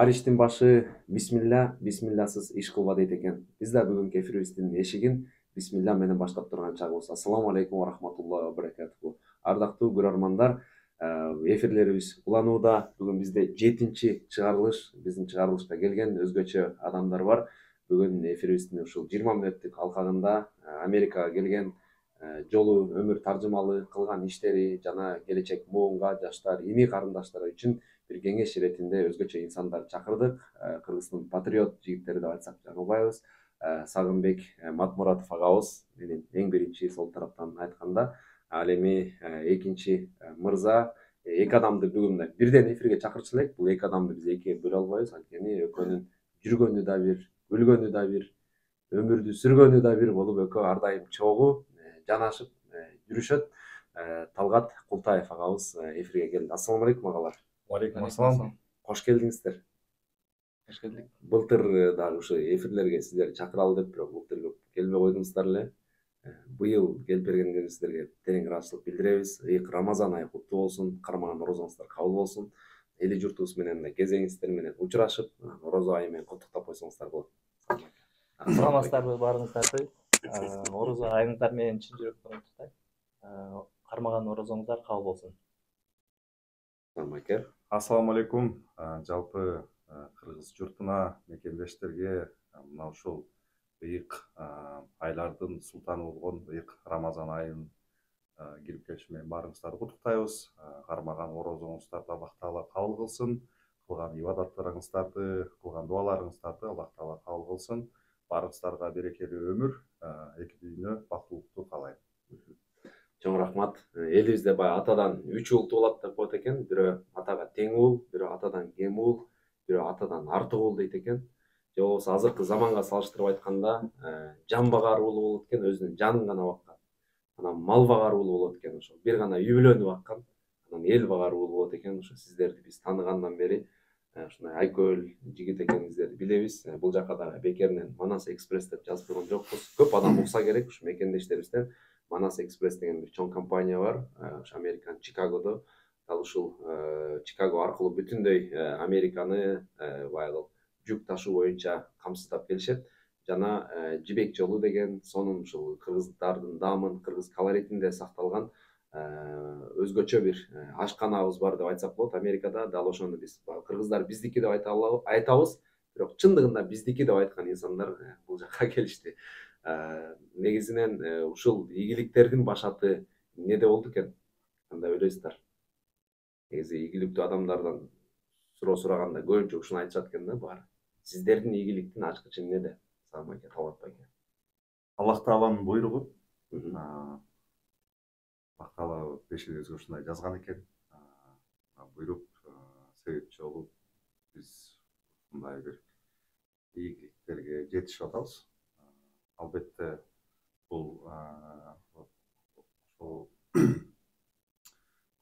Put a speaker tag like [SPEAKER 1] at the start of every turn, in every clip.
[SPEAKER 1] Ар иштин башы бисмилля, бисмилласыз иш кылба дейт экен. Биз да бүгүнкү эфирибиздин эшигин бисмилля менен баштап турган чагыбыз. Ассаламу алейкум ва рахматуллахи ва баракатуху. Ардактуу көрөрмандар, эфирлерибиз уланууда. Бүгүн бизде 7-чи чыгарылыш, биздин чыгарылышка келген өзгөчө адамдар бар. Бүгүн эфирибиздин ушул 20 мүнөттүк алкагында Америкага келген жолу, өмүр таржымалы кылган иштери жана келечек муунга жаштар, ини карындаштар үчүн бир кеңеш иретинде өзгөчө инсандар чакырдык. Кыргыздын патриот жигиттери деп айтсак жаңылбайбыз. Сагынбек Матмуратов агабыз менен эң биринчи сол тараптан айтканда, ал эми экинчи мырза, эки адамды бүгүн бирден эфирге чакырчу элек. Бул эки адамды биз экиге бөлө албайбыз, анткени экөөнүн жүргөнү да бир, өлгөнү да бир, өмүрдү сүргөнү да бир болуп, экөө ар дайым чогуу жанашып жүрүшөт. Талгат Култаев агабыз эфирге келди. Ассаламу алейкум агалар.
[SPEAKER 2] Алейкум ассалам.
[SPEAKER 1] Кош келдиңиздер.
[SPEAKER 2] Кош келдик.
[SPEAKER 1] Былтыр дагы ушу эфирлерге сиздерди чакыралы деп, бирок былтыр көп келбей койдуңуздар эле. Быйыл келип бергениңиздерге терең ыраазычылык билдиребиз. Ыйык Рамазан айы куттуу болсун, кармаган орозоңуздар кабыл болсун. Эли журтубуз менен кезеңиңиздер менен учурашып, орозо айы менен куттуктап койсоңуздар болот.
[SPEAKER 2] Саламатсыздарбы баарыңыздарды? Орозо айыңыздар менен чын жүрөктөн куттуктайм. Кармаган орозоңуздар кабыл болсун.
[SPEAKER 1] Самайкер.
[SPEAKER 3] Ассаламу алейкум. Жалпы кыргыз журтуна, мекендештерге мына ушул ыйык айлардын султаны болгон ыйык Рамазан айын кирип келиши менен баарыңыздарды куттуктайбыз. Кармаган орозоңуздар да Аллах Таала кабыл кылсын. Кылган ибадаттарыңыздарды, кылган дуаларыңыздарды Аллах Таала кабыл кылсын. Баарыңыздарга берекелүү өмүр, эки дүйнө бактылыктуу каалайм.
[SPEAKER 1] Чоң рахмат. Элибизде баягы атадан 3 уул туулат деп коет экен. Бирөө атага тең уул, бирөө атадан кем уул, бирөө атадан артык уул дейт экен. Же болбосо азыркы заманга салыштырып айтканда, жан багар уул болот экен, өзүнүн жанын гана баккан. Анан мал багар уул болот экен, ошо бир гана үй бүлөнү баккан. Анан эл багар уул болот экен. Ошо сиздерди биз тааныгандан бери ушундай айкөл жигит экениңиздерди билебиз. Бул жака дагы бекеринен Манас Экспресс деп жазып койгон жокпуз. Көп адам укса керек ушу мекендештерибизден. Манас Экспресс деген бир чоң компания бар, ошо Американын Чикагодо. Ал ушул Чикаго аркылуу бүтүндөй Американы баягы жүк ташуу боюнча камсыздап келишет. Жана Жибек жолу деген сонун ушул кыргыздардын даамын, кыргыз колоритинде сакталган өзгөчө бир ашканабыз бар деп айтсак болот Америкада. Дал ошону биз кыргыздар биздики деп айтабыз, бирок чындыгында биздики деп айткан инсандар бул жакка келишти. Негизинен ушул ийгиликтердин башаты эмнеде болду экен? Кандай ойлойсуздар? Негизи ийгиликтүү адамдардан сураганда көбүнчө ушуну айтышат экен да баары. Сиздердин ийгиликтин ачкычы эмнеде? Саламатка Талгат байке.
[SPEAKER 3] Аллах Тааланын буйругу. Аллах Таала пешибизге ушундай жазган экен. Буйрук себепчи болуп биз ушундай бир ийгиликтерге жетишип атабыз. Албетте бул ошол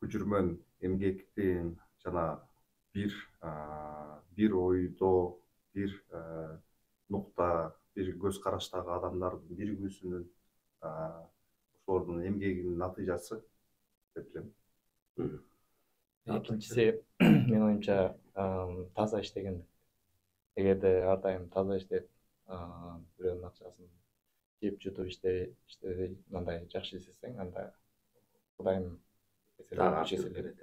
[SPEAKER 3] күжүрмөн эмгектин жана бир ойдо, бир нукта, бир көз караштагы адамдардын биригүүсүнүн ошолордун эмгегинин натыйжасы деп билем.
[SPEAKER 2] Экинчиси менин оюмча таза иштеген. Эгерде ар дайым таза иштеп, бирөөнүн акчасын жеп жутуп иштебей, мындай жакшы иштесең, анда Кудайым берет.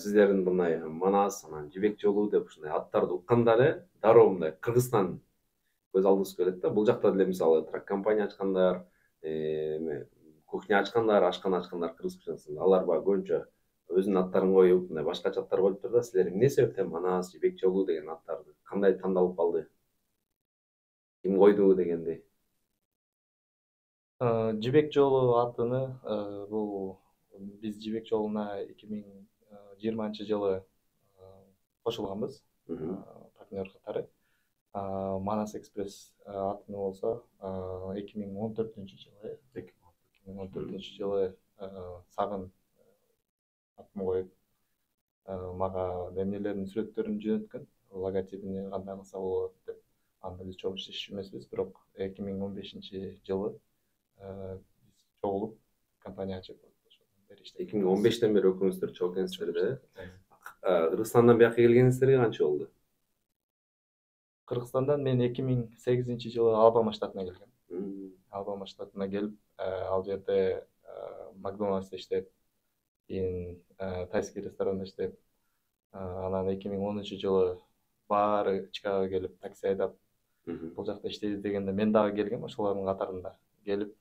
[SPEAKER 1] Сиздердин мындай Манас, анан Жибек жолу деп ушундай аттарды укканда эле дароо мындай Кыргызстан көз алдыбызга келет да. Бул жакта деле мисалы трак компания ачкандар, кухня ачкандар, ашкана ачкандар кыргызчасында. Алар баягы көбүнчө өзүнүн аттарын коюп, мындай башкача аттар коюптур да. Силер эмне себептен Манас, Жибек жолу деген аттарды кандай тандалып калды? Ким койду дегенди?
[SPEAKER 2] Жибек жолу аттыны бул биз Жибек жолуна 2020 жылы кошулганбыз. Партнер катары. Манас Экспресс аттыны болсо 2014 жылы Сагын атын коюп мага эмнелердин сүрөттөрүн жөнөткөн, логотипини кандай кылса болот деп. Анда биз чогуу иштешчү эмеспиз, бирок 2015 жылы чогулуп компания ачып
[SPEAKER 1] 2015-тен бери экөөңүздөр чогуу экенсиздер да. Кыргызстандан бияка келгениңиздерге канча болду?
[SPEAKER 2] Кыргызстандан мен 2008-жылы Алабама штатына келгем.
[SPEAKER 1] М,
[SPEAKER 2] Алабама штатына келип, ал жерде Макдоналдсда иштеп, кийин тайский ресторанда иштеп, анан 2010-жылы баары Чикагого келип такси айдап
[SPEAKER 1] мгм.
[SPEAKER 2] бул жакта иштейбиз дегенде мен дагы келгем, ошолордун катарында келип,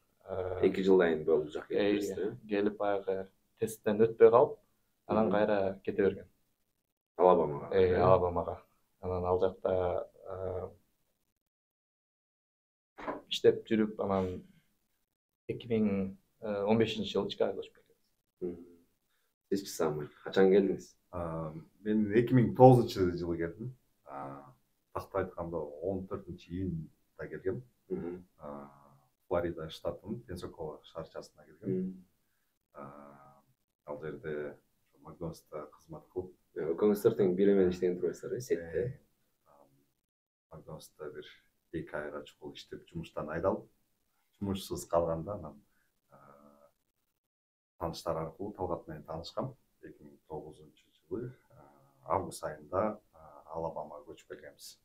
[SPEAKER 1] 2 жылдан бул жака келип
[SPEAKER 2] эй,
[SPEAKER 1] жүрсүз,
[SPEAKER 2] келип баягы тесттен өтпөй калып, анан
[SPEAKER 1] Мгм.
[SPEAKER 2] кайра кете бергем.
[SPEAKER 1] Алабамага кайра, э?
[SPEAKER 2] Алабамага. Анан ал жакта иштеп жүрүп, анан 2015-жылы Чикагого көчүп келдим.
[SPEAKER 1] Мгм. Сизчи Самый, качан келдиңиз?
[SPEAKER 3] Мен 2009-жылы келдим. Такты айтканда 14-июнда келгем.
[SPEAKER 1] Мгм.
[SPEAKER 3] Флорида штатынын Пенсакола шаарчасына келгем.
[SPEAKER 1] Мгм.
[SPEAKER 3] Ал жерде Макдональдста кызмат кылып,
[SPEAKER 1] Экөөңүздөр тең бири менен иштеген турбайсыздар, э, сетте?
[SPEAKER 3] Макдональдста бир 2 айга чукул иштеп, жумуштан айдалып, жумушсуз калганда анан тааныштар аркылуу Талгат менен таанышкам. 2009-жылы август айында Алабамага көчүп келгенбиз.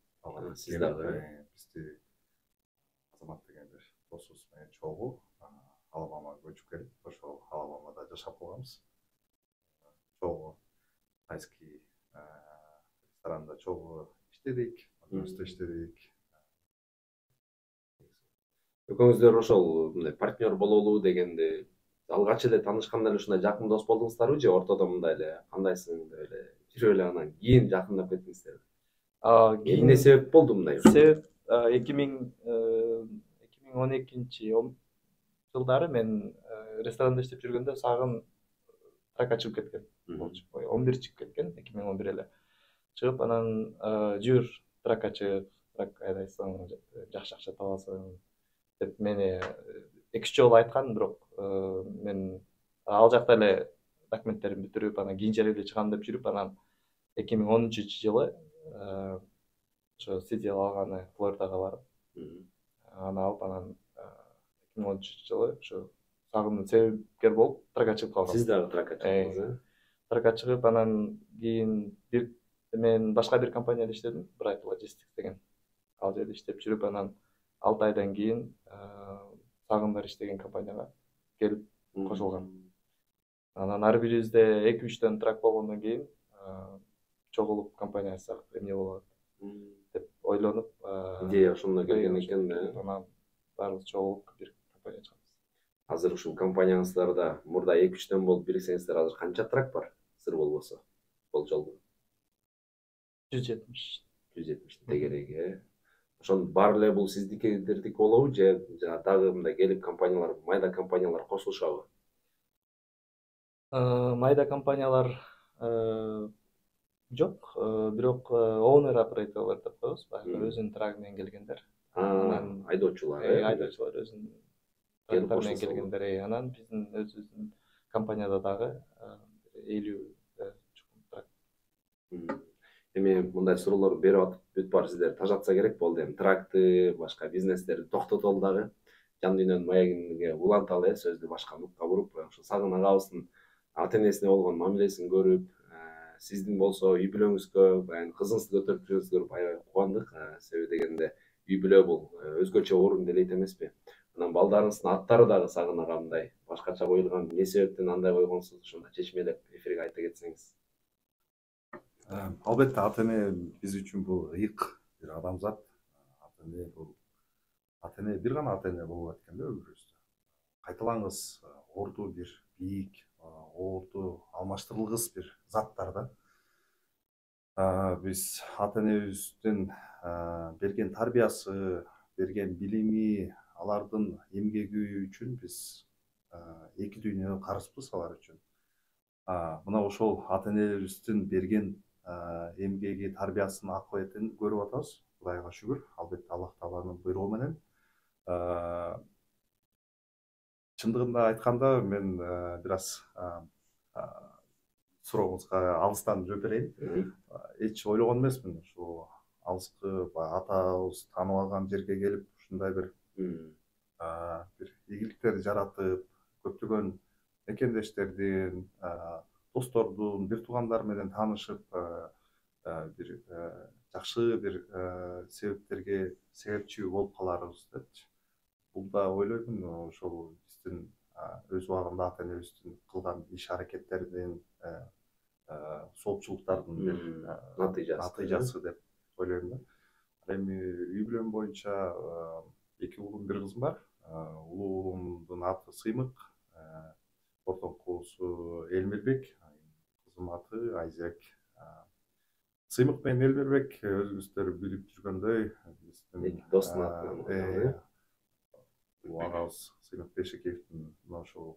[SPEAKER 1] Сиз дагы?
[SPEAKER 3] Бизди Азамат деген бир досубуз менен чогуу Алабамага көчүп келип, ошол Алабамада жашап калганбыз. Чогуу тайский ресторанда чогуу иштедик, Макдональдста иштедик.
[SPEAKER 1] Экөөңүздөр ошол мындай партнер бололу дегенде алгач эле таанышканда эле ушундай жакын дос болдуңуздарбы же ортодо мындай эле кандайсың деп эле жүрүп эле анан кийин жакындап кеттиңиздерби? Эмне себеп болду мындай?
[SPEAKER 2] Себеп 2012-жылдары мен ресторанда иштеп жүргөндө сагын тракка чыгып кеткен.
[SPEAKER 1] Мгм.
[SPEAKER 2] 11 чыгып кеткен, 2011 эле. Чыгып анан жүр тракка чык, трак айдайсың, жакшы акча табасың деп мени 2-3 жолу айткан, бирок мен ал жакта эле документтеримди бүтүрүп, анан кийин жерге чыгам деп жүрүп, анан 2013-жылы ошо CDL алганы Флоридага барып,
[SPEAKER 1] Мгм.
[SPEAKER 2] аны алып, анан 2013-жылы ошо сагындын себепкер болуп тракка чыгып калгам.
[SPEAKER 1] Сиз дагы тракка чыктыңыз, э?
[SPEAKER 2] Тракка чыгып, анан кийин мен башка бир компанияда иштедим, Bright Logistics деген. Ал жерде иштеп жүрүп, анан 6 айдан кийин сагындар иштеген компанияга келип кошулгам. Анан ар бирибизде 2-3төн трак болгондон кийин чогулуп компания ачсак эмне болот деп ойлонуп,
[SPEAKER 1] Идея ошондо келген экен да.
[SPEAKER 2] Анан баарыбыз чогулуп бир компания ачканбыз.
[SPEAKER 1] Азыр ушул компанияңыздарда мурда 2-3төн болуп бириксеңиздер, азыр канча трак бар? Сыр болбосо. Болжолдуу.
[SPEAKER 2] 170.
[SPEAKER 1] 170 тегерек, э? Ошонун баары эле бул сиздикилердики болобу же дагы мындай келип компаниялар, майда компаниялар кошулушабы?
[SPEAKER 2] Майда компаниялар жок, бирок owner operator деп коебуз, баягы өзүнүн трагы менен келгендер.
[SPEAKER 1] Анан айдоочулар, э?
[SPEAKER 2] Айдоочулар өзүнүн трактары менен келгендер, анан биздин өзүбүздүн компанияда дагы 50 чукул трак.
[SPEAKER 1] Эми мындай суроолорду берип атып бүт барысыздар тажатса керек болду. Эми тракты, башка бизнестерди токтотолу дагы. Жан дүйнөнүн маегине уланталы, сөздү башка нукка буруп, ошо Сагын агабыздын ата энесине болгон мамилесин көрүп, сиздин болсо үй бүлөңүзгө, баягы кызыңызды көтөрүп жүргөнүзү көрүп аябай кубандык. Себеби дегенде үй бүлө бул өзгөчө орун делейт эмеспи? Анан балдарыңыздын аттары дагы Сагын агамдай башкача коюлган. Эмне себептен андай койгонсуз? Ошондо чечмелеп эфирге айта кетсеңиз.
[SPEAKER 3] Албетте ата эне биз үчүн бул ыйык бир адамзат. Ата эне бул бир гана ата эне болуп өткөн да өмүрүбүздө. Кайталангыс орду бир бийик, орду алмаштырылгыс бир заттар да. Биз ата энебиздин берген тарбиясы, берген билими, алардын эмгеги үчүн биз эки дүйнө карызбыз алар үчүн. Мына ошол ата энебиздин берген эмгеги, тарбиясынын акыбетин көрүп атабыз. Кудайга шүгүр, албетте Аллах Тааланын буйругу менен. Чындыгында айтканда мен бир аз сурооңузга алыстан жооп берейин. Эч ойлогон эмесмин ушул алыскы атабыз таанып алган жерге келип ушундай бир игиликтер жаратып, көптөгөн мекендештердин, достордун, бир туугандар менен таанышып, бир жакшы бир себептерге себепчи болуп каларыбыз депчи. Бул да ойлоймун ошол биздин өз убагында ата энебиздин кылган иш аракеттеринин соопчулуктардын бир натыйжасы деп ойлойм да. Эми үй бүлөм боюнча 2 уулум, 1 кызым бар. Улуу уулумдун аты Сыймык, ортоңкусу Элмирбек, кызым аты Айзек. Сыймык менен Элмирбек өзүңүздөр билип жүргөндөй биздин
[SPEAKER 1] достун аты.
[SPEAKER 3] Бул агабыз Сыймык Бешекеевдин мына ушул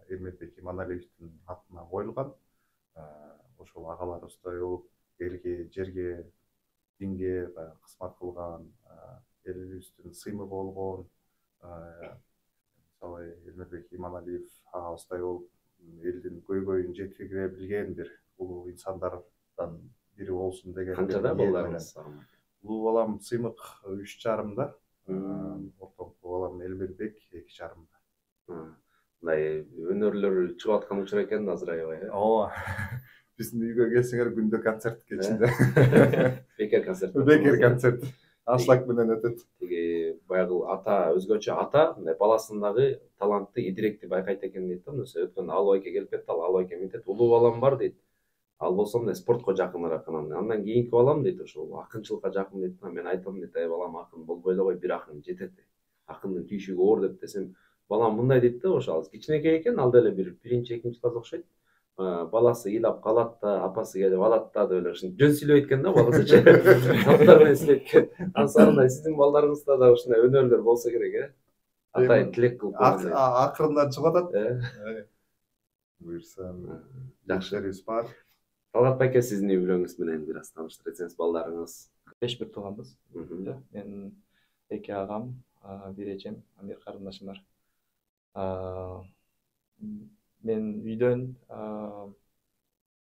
[SPEAKER 3] Элмирбек Иманалиевдин атына коюлган. Ошол агаларыбыздай болуп элге, жерге, динге кызмат кылган, элибиздин сыймыгы болгон, мисалы Элмирбек Иманалиев агабыздай болуп элдин көйгөйүн жеткире билген бир улуу инсандардан бири болсун деген.
[SPEAKER 1] Канчада балдарыңыз?
[SPEAKER 3] Улуу балам Сыймык 3,5 ортоңку балам Элмирбек 2,5.
[SPEAKER 1] Мындай өнөрлөр чыгып аткан учур экен азыр аябай.
[SPEAKER 3] Ооба. Биздин үйгө келсеңер күндө концерт кечинде.
[SPEAKER 1] Бекер концерт.
[SPEAKER 3] Бекер концерт. Аншлаг менен өтөт.
[SPEAKER 1] Тиги баягы ата өзгөчө ата мындай баласындагы талантты, идиректи байкайт экен дейт да. Мисалы өткөн Албайке келип кетти, Албайке мынтет улуу балам бар дейт. Ал болсо мындай спортко жакыныраак анан кийинки балам дейт ошол акынчылыкка жакын дейт. Мен айтам дейт, ай балам акын болбой элебой, бир акын жетет. Акындын түйшүгү оор деп десем, балам мындай дейт да, ошо кичинекей экен, ал деле бир 1-2 класс окшойт. Баласы ыйлап калат да, апасы келип алат да деп эле ушинтип жөн сүйлөйт экен да баласычы. Аптар менен сүйлөйт экен. Ансарындай сиздин балдарыңызда да ушундай өнөрлөр болсо керек, Атай тилек кылып койгондой.
[SPEAKER 3] Акырындан чыгып атат. Буюрса, жакшырыбыз бар.
[SPEAKER 1] Талгат байке, сиздин үй бүлөңүз менен бир аз тааныштыра кетсеңиз, балдарыңыз.
[SPEAKER 2] 5 бир тууганбыз. Мен 2 агам, 1 эжем, 1 карындашым бар. Мен үйдөн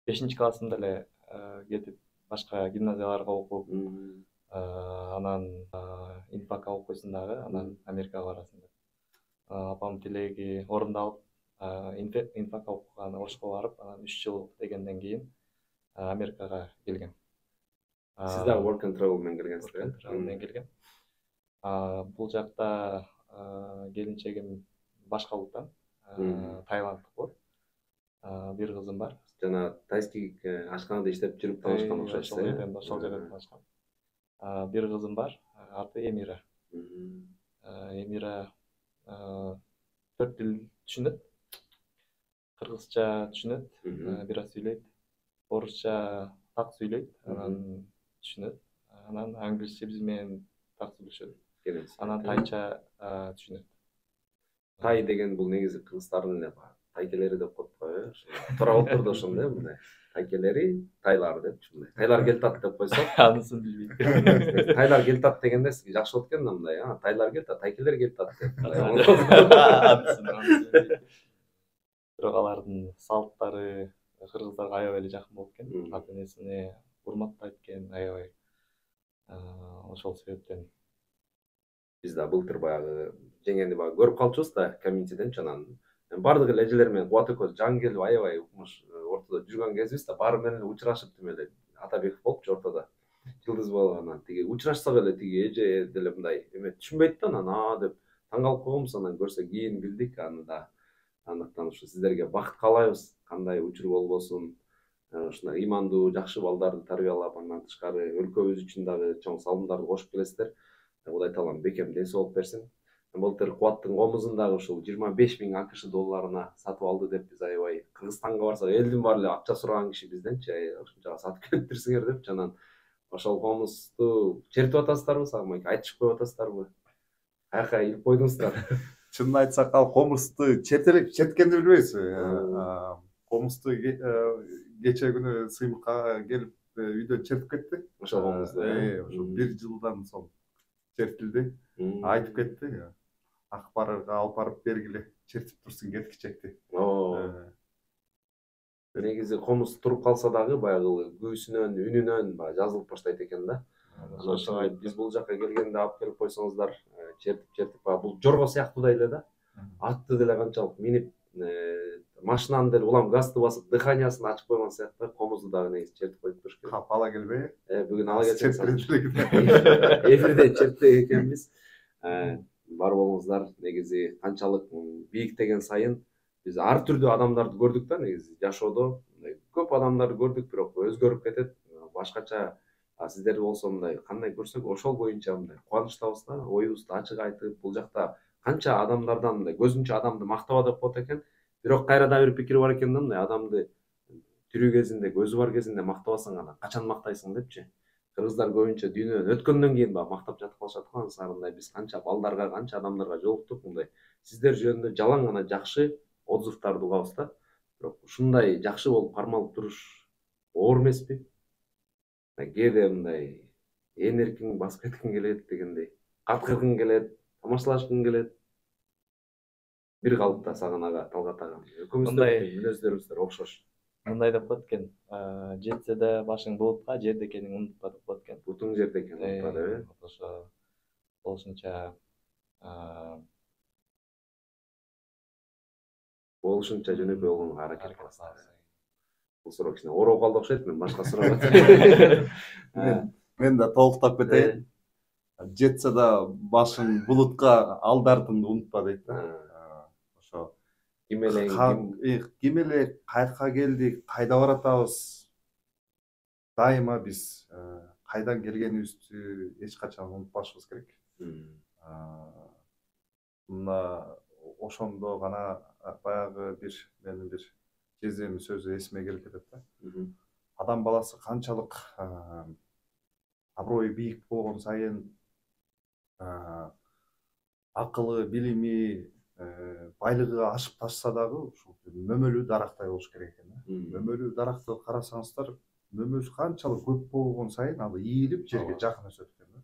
[SPEAKER 2] 5 классымда эле кетип башка гимназияларга окуп, анан инфак окуп койсун дагы, анан Америкага барасың деп. Апам тилеги орундалып, инфак окуган Орушко барып, анан 3 жыл дегенден кийин Америкага келгем.
[SPEAKER 1] Сиз дагы work and travel менен келгенсиз
[SPEAKER 2] Work and travel менен келгем. Бул жакта келинчегим башка улуттан, Таиланддык болот. 1 кызым бар.
[SPEAKER 1] Жана тайский ашканада иштеп жүрүп таанышкан окшойт.
[SPEAKER 2] Ошол жерден таанышкан. 1 кызым бар, аты Эмира. Эмира 4 тил түшүнөт. Кыргызча түшүнөт, бир аз сүйлөйт. Орусча так сүйлөйт, анан түшүнөт. Анан англисче биз менен так сүйлөшөт. Анан тайча түшүнөт.
[SPEAKER 1] Тай деген бул негизи кыргыздардын эле тайкелери деп коет го, туура болуп турду ошондой мындай. Тайкелери, тайлар деп ушундай. Тайлар келтат деп койсок,
[SPEAKER 2] анысын билбейт.
[SPEAKER 1] Тайлар келтат дегенде сизге жакшы болот экен да мындай, тайлар келтат, тайкелер келтат деп.
[SPEAKER 2] Анысын билбейт. Бирок алардын салттары кыргыздарга аябай эле жакын болот экен. Ата энесине урматтайт экен аябай. Ошол себептен
[SPEAKER 1] Биз да былтыр баягы жеңени баягы көрүп калчубуз да комьюнитиден чанан. Бардык эле эжелер менен кубат экөөбүз жаңы келип аябай укмуш ортодо жүргөн кезибиз да баары менен учурашып тим эле Атабеков болупчу ортодо. Жылдыз болуп анан тиги учурашсак эле тиги эже деле мындай эме түшүнбөйт да анан деп таң калып койгонбуз. Анан көрсө кийин билдик аны да. Андыктан ушу сиздерге бакыт каалайбыз. Кандай учур болбосун, ушундай ыймандуу, жакшы балдарды тарбиялап, андан тышкары өлкөбүз үчүн дагы чоң салымдарды кошуп келесиздер. Кудай таалам бекем ден соолук берсин. Былтыр Кубаттын комузун дагы ушул 25.000 АКШ долларына сатып алды деп биз аябай Кыргызстанга барсак элдин баары эле акча сураган киши бизденчи, ушунчага сатып келиптирсиңер деп анан ошол комузду чертип атасыздарбы, сагы айтышып коюп атасыздарбы? Каяка илип койдуңуздар?
[SPEAKER 3] Чынын айтсак, ал комузду черткенди билбейбиз. Комузду кече күнү Сыймыкка келип үйдөн чертип кетти.
[SPEAKER 1] Ошол комузду.
[SPEAKER 3] Ошо 1 жылдан соң чертилди. Айтып кетти. Акбарга алып барып бергиле, чертип турсун кеткичекти.
[SPEAKER 1] Негизи комуз туруп калса дагы баягы күүсүнөн, үнүнөн жазылып баштайт экен да. Анан биз бул жака келгенде алып келип койсоңуздар, чертип бул жорго сыяктуу да эле да. Атты деле канчалык минип машинаны деле улам газды басып дыханиясын ачып койгон сыяктуу комузду дагы негизи чертип коюп туруш керек.
[SPEAKER 3] Кап ала келбей.
[SPEAKER 1] Бүгүн ала келсең
[SPEAKER 3] Эфирден
[SPEAKER 1] чертпек экенбиз. Бар болуңуздар. Негизи канчалык бийиктеген сайын биз ар түрдүү адамдарды көрдүк да, негизи жашоодо көп адамдарды көрдүк, бирок өзгөрүп кетет. Башкача сиздер болсо мындай кандай көрсөк ошол боюнча мындай кубанычтабыз да, оюбузду ачык айтып, бул жакта канча адамдардан мындай көзүнчө адамды мактаба деп болот экен. Бирок кайрада бир пикир бар экен да, мындай адамды тирүү кезинде, көзү бар кезинде мактабасаң анан качан мактайсың депчи. Кыргыздар көбүнчө дүйнөдөн өткөндөн кийин баягы мактап жатып калышат го. Анысарындай биз канча балдарга, канча адамдарга жолуктук, мындай сиздер жөнүндө жалаң гана жакшы отзывдарды угабыз да. Бирок ушундай жакшы болуп кармалып туруш оор эмеспи? Кээде мындай энеркиң басып кеткиң келет дегендей, каткыргың келет, тамашалашкың келет. Бир калыпта сагын ага, Талгат ага. Экөөбүздүн мүнөздөрүбүздөр окшош.
[SPEAKER 2] Мындай деп коет экен, жетсе да башың булутка, жерде экенин унутпа деп коет экен.
[SPEAKER 1] Бутуң жерде экенин унутпа деп,
[SPEAKER 2] ошо
[SPEAKER 1] болушунча жөнөкөй болгонго аракет кыласыз. Бул суроо кичине ороо калды окшойт, мен башка суроо.
[SPEAKER 3] Мен да толуктап кетейин. Жетсе да башың булутка, алдартыңды унутпа дейт да. Ошо ким эле кайерка келдик, кайда баратабыз, дайыма биз кайдан келгенибизди эч качан унутпашыбыз керек. Мына ошондо гана баягы менин бир кездеги сөзү эсиме келип кетет да. Адам баласы канчалык аброю бийик болгон сайын, акылы, билими, байлыгы ашып ташса дагы ушул мөмөлүү дарактай болуш керек экен да. Мөмөлүү даракты карасаңыздар, мөмөсү канчалык көп болгон сайын ал ийилип жерге жакын өсөт экен да.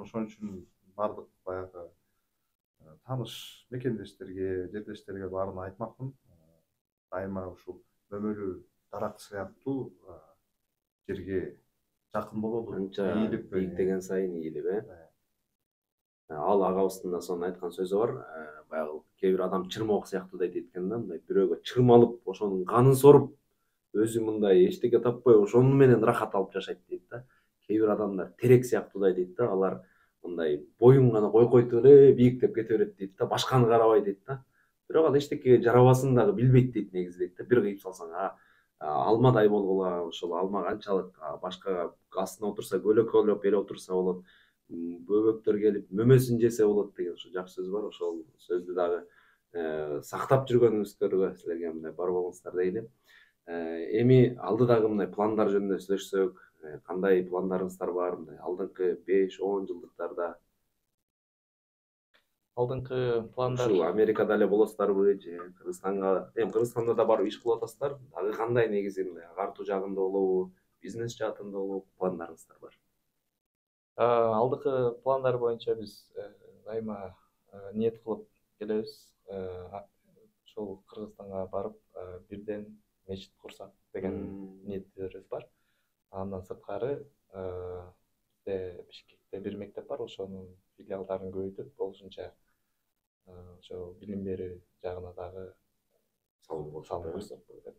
[SPEAKER 3] Ошон үчүн бардык баягы тааныш мекендештерге, жерлештерге баарын айтмакмын. Дайыма ушул мөмөлүү дарак сыяктуу жерге жакын бололу.
[SPEAKER 1] Канча бийиктеген сайын ийилип, Ал агабыздын да сонун айткан сөзү бар. Баягы кээ бир адам чырмоок сыяктуу дейт экен да, мындай бирөөгө чырмалып, ошонун канын соруп, өзү мындай эчтеке таппай ошону менен рахат алып жашайт дейт да. Кээ бир адамдар терек сыяктуудай дейт да, алар мындай боюн гана койкойтуп эле бийиктеп кете берет дейт да, башканы карабай дейт да. Бирок ал эчтекеге жарабасын дагы билбейт дейт негизи дейт да. Бир кыйып салсаң, алмадай болгула, ошол алма канчалык башкага астына отурса көлөкөлөп эле отурса болот. Бөбөктөр келип мөмөсүн жесе болот деген ошо жакшы сөз бар. Ошол сөздү дагы сактап жүргөнүңүздөргө силерге мындай бар болуңуздар дейли. Эми алдыдагы мындай пландар жөнүндө сүйлөшсөк, кандай пландарыңыздар бар мындай алдыңкы 5-10 жылдыктарда?
[SPEAKER 2] Алдыңкы пландар
[SPEAKER 1] ушул Америкада эле болосуздарбы же Кыргызстанга? Кыргызстанда да барып иш кылып атасыздар. Дагы кандай негизи мындай агартуу жагында болобу, бизнес жаатында болобу пландарыңыздар бар?
[SPEAKER 2] Алдыңкы пландар боюнча биз дайыма ниет кылып келебиз. Ошол Кыргызстанга барып бирден мечит курсак деген ниеттерибиз бар. Андан сырткары бизде Бишкекте бир мектеп бар, ошонун филиалдарын көбөйтүп, болушунча ошо билим берүү жагына дагы салым койсок болот.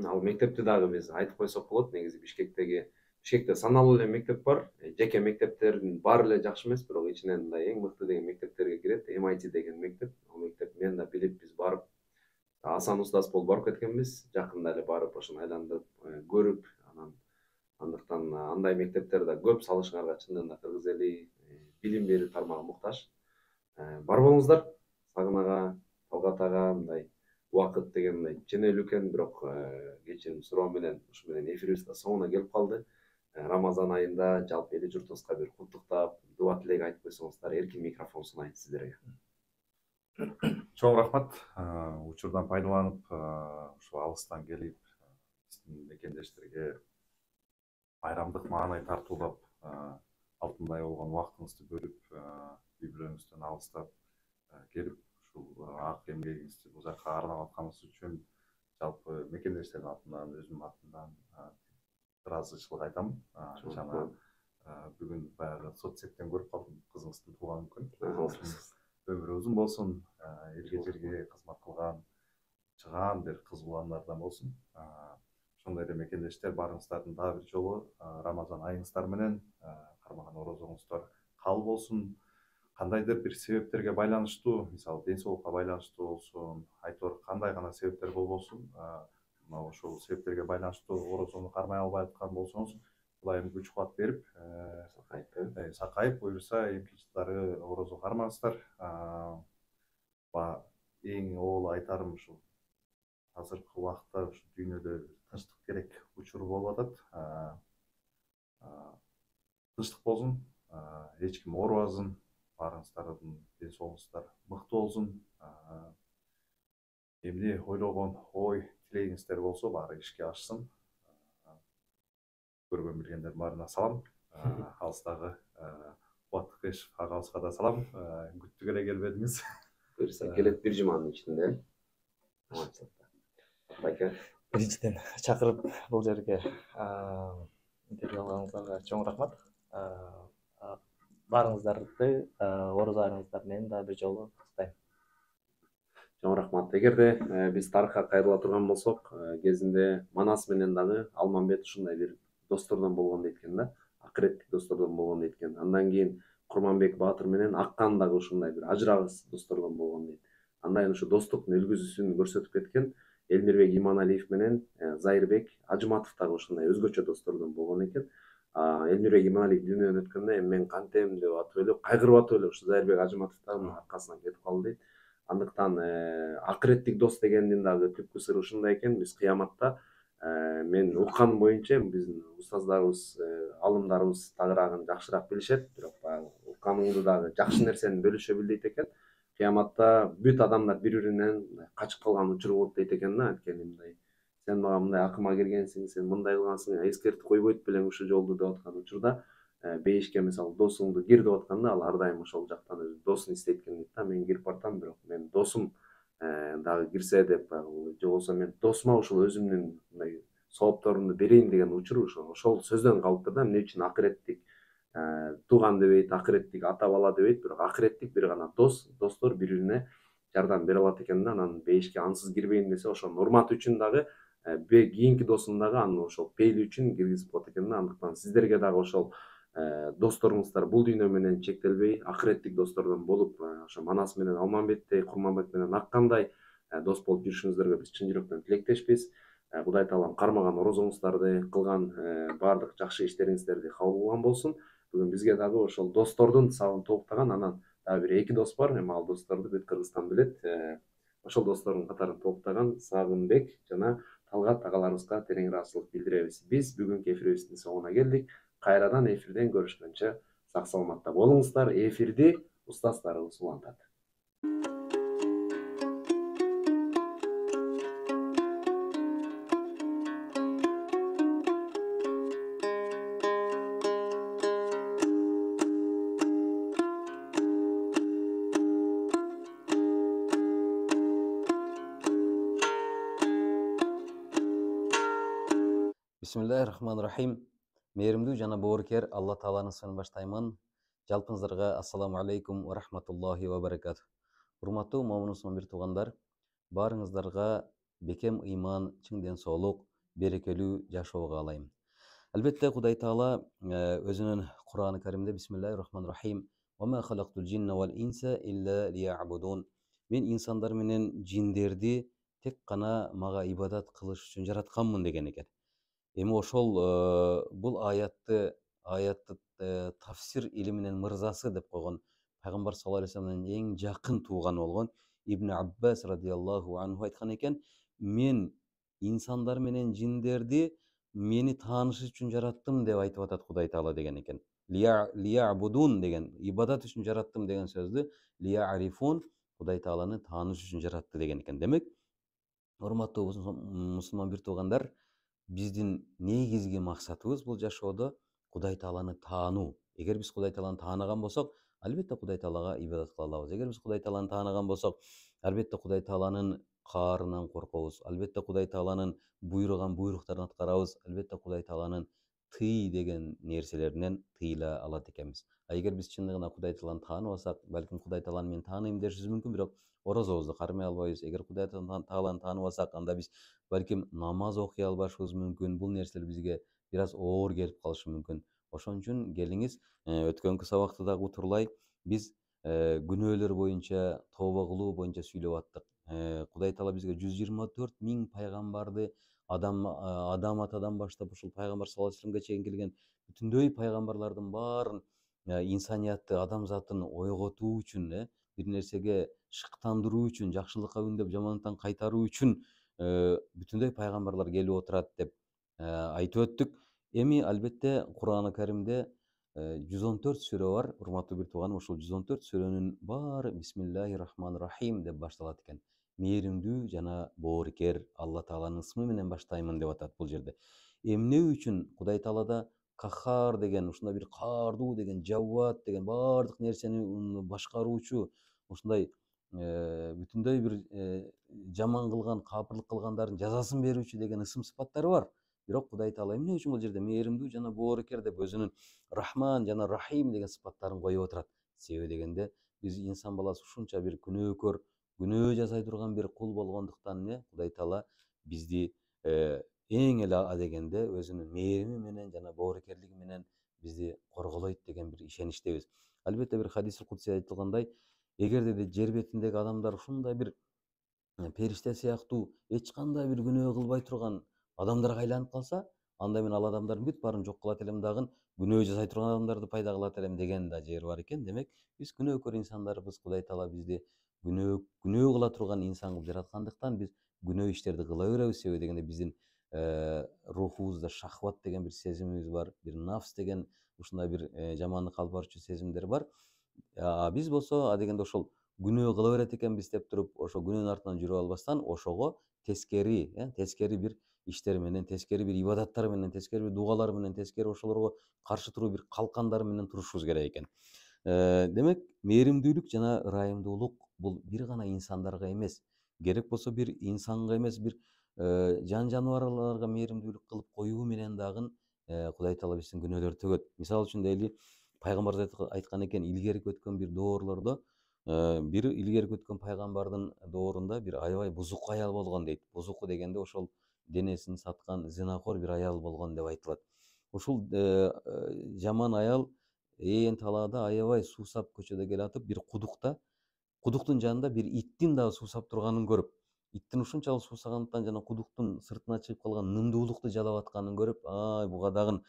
[SPEAKER 1] Ал мектепти дагы биз айтып койсок болот. Негизи Бишкекте саналуу эле мектеп бар. Жеке мектептердин баары эле жакшы эмес, бирок ичинен мындай эң мыкты деген мектептерге кирет. MIT деген мектеп. Ал мектеп мен да билип, биз барып Асан устаз болуп барып кеткенбиз. Жакында эле барып ошону айландырып көрүп, андыктан андай мектептер да көп. Салышыңарга чындыгында да кыргыз эли билим берүү тармагы муктаж. Бар болуңуздар. Сагын ага, Талгат ага мындай убакыт деген мындай ченелүү экен, бирок кечирим суроо менен ушу менен эфирибиз да соңуна келип калды. Рамазан айында жалпы эли журтубузга бир куттуктап, дуа тилек айтып койсоңуздар, эркин микрофон сунайын сиздерге.
[SPEAKER 3] Чоң рахмат. Учурдан пайдаланып, ушу алыстан келип, биздин мекендештерге байрамдык маанай тартуулап, алтындай болгон убактыңызды бөлүп, үй бүлөңүздөн алыстап келип, ушул ак эмгегиңизди бул жакка арнап атканыңыз үчүн жалпы мекендештердин атынан, өзүмдүн атымдан ыраазычылык айтам. Жана бүгүн баягы соцсеттен көрүп калдым, кызыңыздын туулган күнү. Өмүрү узун болсун, элге жерге кызмат кылган чыгаан бир кызгуу андардан болсун. Ошондой эле мекендештер, баарыңыздардын дагы бир жолу Рамазан айыңыздар менен, кармаган орозоңуздар кабыл болсун. Кандайдыр бир себептерге байланыштуу, мисалы ден соолукка байланыштуу болсун, айтор кандай гана себептер болбосун, мына ошол себептерге байланыштуу орозону кармай албай аткан болсоңуз, Кудайым күч кубат берип, сакайып буюрса эмки жылдары орозо кармаңыздар. Эң оолу айтарым ушул азыркы убакта ушу дүйнөдө тынчтык керек учур болуп атат. Тынчтык болсун, эч ким оорубасын, баарыңыздардын ден соолугуңуздар мыкты болсун. Эмне ойлогон ой тилегиңиздер болсо баары ишке ашсын. Көргөн билгендердин баарына салам. Алыстагы Кубат Тыкешев агабызга да салам. Күттүк эле келбедиңиз.
[SPEAKER 1] Буюрса келет бир жуманын ичинде. Байке.
[SPEAKER 2] Биринчиден чакырып бул жерге интервью алганыңыздарга чоң рахмат. Баарыңыздарды орозо айыңыздар менен дагы бир жолу куттуктайм.
[SPEAKER 1] Чоң рахмат. Эгерде биз тарыхка кайрыла турган болсок, кезинде Манас менен дагы Алмамбет ушундай бир достордон болгон дейт экен да. Акыреттик достордон болгон дейт экен. Андан кийин Курманбек Баатыр менен Аккан дагы ушундай бир ажырагыс достордон болгон дейт. Андан кийин ушу достуктун үлгүсүн көрсөтүп кеткен Элмирбек Иманалиев менен Зайырбек Ажыматов дагы ушундай өзгөчө достордон болгон экен. Элмирбек Иманалиев дүйнөдөн өткөндө эми мен кантем деп атып эле кайгырып атып эле ушу Зайырбек Ажыматов дагы аркасынан кетип калды дейт. Андыктан акыреттик дос дегендин дагы түпкү сыры ушундай экен. Биз кыяматта мен укканым боюнча биздин устаздарыбыз, алымдарыбыз тагыраагын жакшыраак билишет, бирок баягы укканыңды дагы жакшы нерсени бөлүшө бил дейт экен. Кыяматта бүт адамдар бири-биринен качып калган учур болот дейт экен да. Анткени мындай сен мага мындай акыма киргенсиң, сен мындай кылгансың, эскертип койбойт белең ушул жолду деп аткан учурда бейишке мисалы досуңду кир деп атканда ал ар дайым ошол жактан өзү досун издейт экен дейт да. Мен кирип бартам, бирок мен досум дагы кирсе деп, же болбосо мен досума ушул өзүмдүн мындай соопторумду берейин деген учур ошол сөздөн калыптыр да. Эмне үчүн акыреттик тууган дебейт, акыреттик ата бала дебейт, бирок акыреттик бир гана дос, достор бири-бирине жардам бере алат экен да. Анан бейишке ансыз кирбейин десе, ошонун урматы үчүн дагы кийинки досун дагы анын ошол пейили үчүн киргизип коет экен да. Андыктан сиздерге дагы ошол досторуңуздар бул дүйнө менен чектелбей, акыреттик достордон болуп, ошо Манас менен Алмамбеттей, Курманбек менен Аккандай дос болуп жүрүшүңүздөргө биз чын жүрөктөн тилектешпиз. Кудай таалам кармаган орозоңуздарды, кылган баардык жакшы иштериңиздерди кабыл кылган болсун. Бүгүн бизге дагы ошол достордун сабын толуктаган, анан дагы бир 2 дос бар. Эми ал досторду бүт Кыргызстан билет. Ошол достордун катарын толуктаган Сагынбек жана Талгат агаларыбызга терең ыраазычылык билдиребиз. Биз бүгүнкү эфирибиздин соңуна келдик. Кайрадан эфирден көрүшкөнчө сак саламатта болуңуздар. Эфирди устаздарыбыз улантат.
[SPEAKER 4] Бисмиллахир-рахманир-рахим. Мээримдүү жана боорукер Алла Тааланын исминен баштаймын. Жалпыңыздарга ассаламу алейкум ва рахматуллахи ва баракатух. Урматтуу момун мусулман бир туугандар, баарыңыздарга бекем ыйман, чың ден соолук, берекелүү жашоо каалайм. Албетте Кудай Таала өзүнүн Кур'аны Каримде Бисмиллахир-рахманир-рахим. Ва ма халактул джинна вал инса илля лиябудун. Мен инсандар менен жиндерди тек гана мага ибадат кылыш үчүн жаратканмын деген экен. Эми ошол бул аятты тафсир илиминин мырзасы деп койгон пайгамбар саллаллаху алейхи вассаламдын эң жакын тууганы болгон Ибн Аббас радиаллаху анху айткан экен, мен инсандар менен жиндерди мени таанышыш үчүн жараттым деп айтып атат Кудай Таала деген экен. Лиябудун деген ибадат үчүн жараттым деген сөздү лиярифун Кудай Тааланы тааныш үчүн жаратты деген экен. Демек, урматтуу мусулман бир туугандар, биздин негизги максатыбыз бул жашоодо Кудай Тааланы таануу. Эгер биз Кудай Тааланы таанаган болсок, албетте Кудай Таалага ибадат кыла алабыз. Эгер биз Кудай Тааланы таанаган болсок, албетте Кудай Тааланын каарынан коркобуз. Албетте Кудай Тааланын буйруган буйруктарын аткарабыз. Албетте Кудай Тааланын тый деген нерселеринен тыйыла алат экенбиз. Эгер биз чындыгында Кудай Тааланы таанып алсак, балким Кудай Тааланы мен тааныйм дешибиз мүмкүн, бирок орозобузду кармай албайбыз. Эгер Кудай Тааланы таанып алсак, анда биз балким намаз окуй албашыбыз мүмкүн. Бул нерселер бизге бир аз оор келип калышы мүмкүн. Ошон үчүн келиңиз, өткөнкү сабакта дагы утурлай биз күнөөлөр боюнча, тооба кылуу боюнча сүйлөп аттык. Кудай Таала бизге 124 миң пайгамбарды Адам атадан баштап ушул пайгамбар саллаллаху алейхи вассаламга чейин келген бүтүндөй пайгамбарлардын баарын инсаниятты, адамзатын ойготуу үчүн, бир нерсеге шыктандыруу үчүн, жакшылыкка үндөп, жамандыктан кайтаруу үчүн бүтүндөй пайгамбарлар келип отурат деп айтып өттүк. Эми албетте Кур'ан-ы Каримде 114 сүрө бар, урматтуу бир тууганым. Ошол 114 сүрөнүн баары Бисмиллахи рахманир рахим деп башталат экен. Мээримдүү жана боорукер Алла Тааланын ысмы менен баштаймын деп атат бул жерде. Эмне үчүн Кудай Таалада Каххар деген, ушундай бир каардуу деген, Жавват деген, баардык нерсени башкаруучу, ушундай бүтүндөй бир жаман кылган, капырлык кылгандардын жазасын берүүчү деген ысым сыпаттары бар. Бирок Кудай Таала эмне үчүн бул жерде мээримдүү жана боорукер деп өзүнүн Рахман жана Рахим деген сыпаттарын коюп отурат? Себеби дегенде, биз инсан баласы ушунча бир күнөөкөр, күнөө жасай турган бир кул болгондуктан, Кудай Таала бизди эң эле адегенде өзүнүн мээрими менен жана боорукерлиги менен бизди корголойт деген бир ишеничтебиз. Албетте бир хадисил кудси айтылгандай, эгерде жер бетиндеги адамдар ушундай бир периште сыяктуу эч кандай бир күнөө кылбай турган адамдарга айланып калса, анда мен ал адамдардын бүт баарын жок кылат элем дагы, күнөө жасай турган адамдарды пайда кылат элем деген да жери бар экен. Демек, биз күнөөкөр инсандарбыз. Кудай Таала бизди күнөө кыла турган инсан кылып жараткандыктан биз күнөө иштерди кыла беребиз. Себеби дегенде биздин рухубузда шахват деген бир сезимибиз бар, бир нафс деген ушундай бир жамандыкка алып баруучу сезимдер бар. Биз болсо адегенде ошол күнөө кыла берет экенбиз деп туруп, ошо күнөөнүн артынан жүрүп албастан, ошого тескери бир иштер менен, тескери бир ибадаттар менен, тескери бир дугалар менен, тескери ошолорго каршы туруу бир калкандар менен турушубуз керек экен. Демек, мээримдүүлүк жана ырайымдуулук бул бир гана инсандарга эмес, керек болсо бир инсанга эмес, бир жан жаныбарларга мээримдүүлүк кылып коюу менен дагы Кудай Таала биздин күнөөлөрдү төгөт. Мисалы үчүн дейли, пайгамбарыбыз айткан экен, илгерки өткөн бир доорлордо бир илгерки өткөн пайгамбардын доорунда бир аябай бузуку аял болгон дейт. Бузуку дегенде ошол денесин саткан зинакор бир аял болгон деп айтылат. Ушул жаман аял ээн талаада аябай суусап көчөдө келатып, бир кудуктун жанында бир иттин дагы суусап турганын көрүп, иттин ушунчалык суусагандыктан жана кудуктун сыртына чыгып калган нымдуулукту жалап атканын көрүп, буга дагы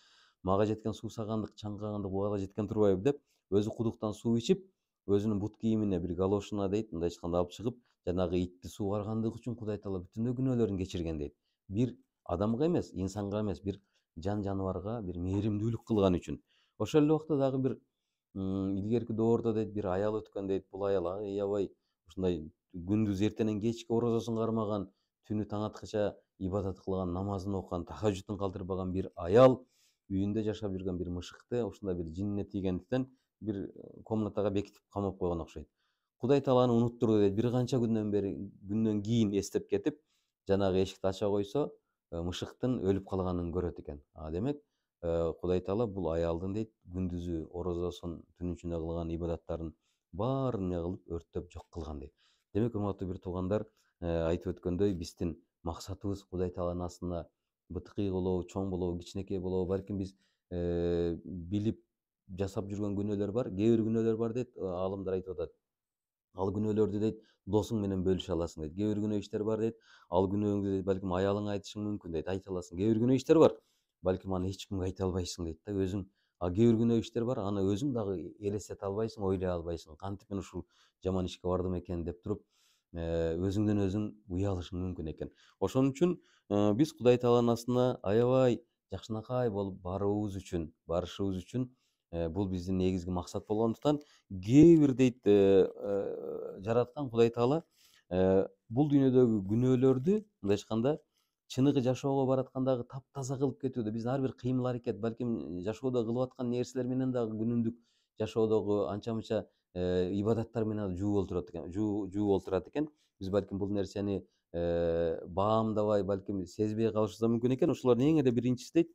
[SPEAKER 4] мага жеткен суусагандык, чаңкагандык буга да жеткен турбайбы деп, өзү кудуктан суу ичип, өзүнүн бут кийимине, бир галошуна дейт, мындай айтканда алып чыгып, жанагы итти суугаргандыгы үчүн Кудай Таала бүтүндөй күнөөлөрүн кечирген дейт. Бир адамга эмес, инсанга эмес, бир жан жаныбарга бир мээримдүүлүк кылган үчүн. Ошол эле убакта дагы бир илгерки доордо дейт, бир аял өткөн дейт. Бул аял аябай ушундай күндүз эртенен кечке орозосун кармаган, түнү таң аткыча ибадат кылган, намазын окуган, тахажжудун калтырбаган бир аял үйүндө жашап жүргөн бир мышыкты ушундай бир жинине тийгендиктен бир комнатага бекитип камап койгон окшойт. Кудай Тааланы унуттурду дейт. Бир канча күндөн кийин эстеп кетип, жанагы эшикти ача койсо, мышыктын өлүп калганын көрөт экен. Демек, Кудай Таала бул аялдын дейт, күндүзү орозосун, түнү ичинде кылган ибадаттарын баарын кылып өрттөп жок кылган дейт. Демек, урматтуу бир туугандар, айтып өткөндөй, биздин максатыбыз Кудай Тааланын астында бытыкый болобу, чоң болобу, кичинекей болобу, балким биз билип жасап жүргөн күнөөлөр бар. Кээ бир күнөөлөр бар дейт, аалымдар айтып атат. Ал күнөөлөрдү дейт, досуң менен бөлүшө аласың дейт. Кээ бир күнөө иштер бар дейт, ал күнөөңдү дейт, балким аялыңа айтышың мүмкүн дейт, айта аласың. Кээ бир күнөө иштер бар, балким аны эч кимге айта албайсың дейт да, өзүң. Кээ бир күнөө иштер бар, аны өзүң дагы элестете албайсың, ойлой албайсың. Кантип мен ушул жаман ишке бардым экен деп туруп, өзүңдөн өзүң уялышың мүмкүн экен. Ошон үчүн биз Кудай Тааланын астына аябай жакшынакай болуп барышыбыз үчүн бул биздин негизги максат болгондуктан, кээ бир дейт жараткан Кудай Таала бул дүйнөдөгү күнөөлөрдү, мындай айтканда, чыныгы жашоого бараткандагы таптаза кылып кетүүдө биздин ар бир кыймыл аракет, балким жашоодо кылып аткан нерселер менен дагы күнүмдүк жашоодогу анча мынча ибадаттар менен жууп олтурат экен. Биз балким бул нерсени баамдабай, балким сезбей калышыбыз да мүмкүн экен. Ошолордун эң эле биринчиси дейт,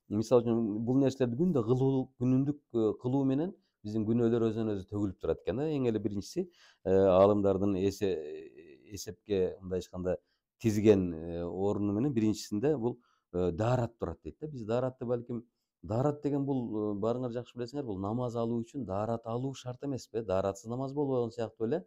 [SPEAKER 4] мисалы үчүн бул нерселерди күндө кылуу, күнүмдүк кылуу менен биздин күнөөлөр өзүнөн өзү төгүлүп турат экен да. Эң эле биринчиси аалымдардын эсепке мындай айтканда тизген оруну менен биринчисинде бул даарат турат дейт да. Биз дааратты балким даарат деген бул баарыңар жакшы билесиңер, бул намаз алуу үчүн даарат алуу шарт эмеспи? Дааратсыз намаз болбогон сыяктуу эле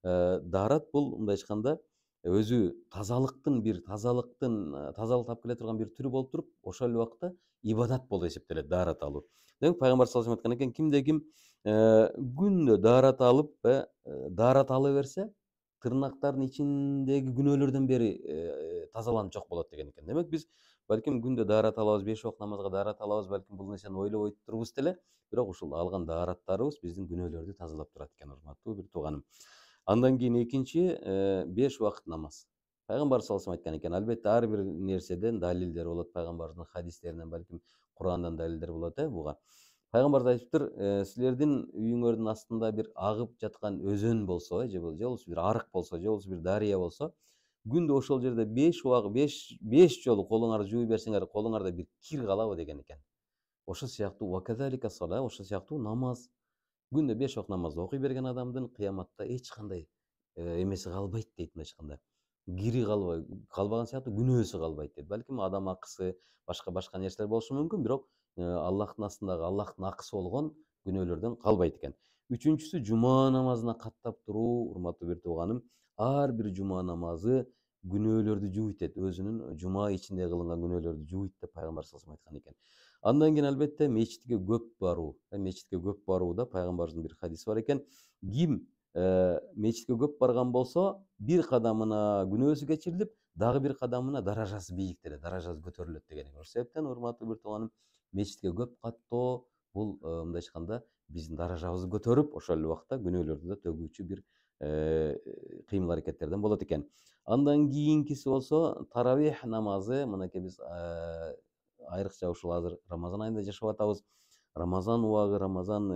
[SPEAKER 4] даарат бул мындай айтканда өзү тазалык тап келе турган бир түрү болуп туруп, ошол эле убакта ибадат болуп эсептелет даарат алуу. Демек пайгамбар саллаллаху алейхи вассалам айткан экен, кимде ким күндө даарат алып, даарат ала берсе, тырнактардын ичиндеги күнөөлөрдөн бери тазаланып жок болот деген экен. Демек биз балким күндө даарат алабыз, 5 убакыт намазга даарат алабыз, балким бул нерсени ойлобой турбуз деле, бирок ушул алган даараттарыбыз биздин күнөөлөрдү тазалап турат экен, урматтуу бир тууганым. Андан кийин экинчи 5 убакыт намаз. Пайгамбар саллаллаху алейхи вассалам айткан экен, албетте ар бир нерседен далилдер болот, пайгамбардын хадистеринен, балким Курандан далилдер болот буга. Пайгамбар айтыптыр, силердин үйүңөрдүн астында бир агып жаткан өзөн болсо, же болбосо бир арык болсо, же болбосо бир дарыя болсо, күндө ошол жерде 5 жолу колуңарды жууй берсеңер, колуңарда бир кир калабы деген экен. Ошол сыяктуу намаз. Күндө 5 убакыт намазды окуй берген адамдын кыяматта эч кандай эмеси калбайт дейт, мындай айтканда. Кири калбаган сыяктуу күнөөсү калбайт дейт. Балким адам акысы, башка нерселер болушу мүмкүн, бирок Аллахтын астындагы Аллахтын акысы болгон күнөөлөрдөн калбайт экен. Үчүнчүсү жума намазына каттап туруу, урматтуу бир тууганым. Ар бир жума намазы күнөөлөрдү жууйт дейт. Өзүнүн жума ичинде кылынган күнөөлөрдү жууйт деп пайгамбар саллаллаху алейхи вассалам айткан экен. Андан кийин албетте мечитке көп баруу. Мечитке көп барууда пайгамбардын бир хадиси бар экен. Ким мечитке көп барган болсо, бир кадамына күнөөсү кечирилип, дагы бир кадамына даражасы бийиктелет, даражасы көтөрүлөт деген экен. Ошол себептен урматтуу бир тууганым, мечитке көп каттоо бул мындай айтканда биздин даражабызды көтөрүп, ошол эле убакта күнөөлөрдү да төгүүчү бир кыймыл аракеттерден болот экен. Андан кийинкиси болсо таравих намазы. Мынакей биз айрыкча ушул азыр Рамазан айында жашап атабыз. Рамазан убагы, Рамазан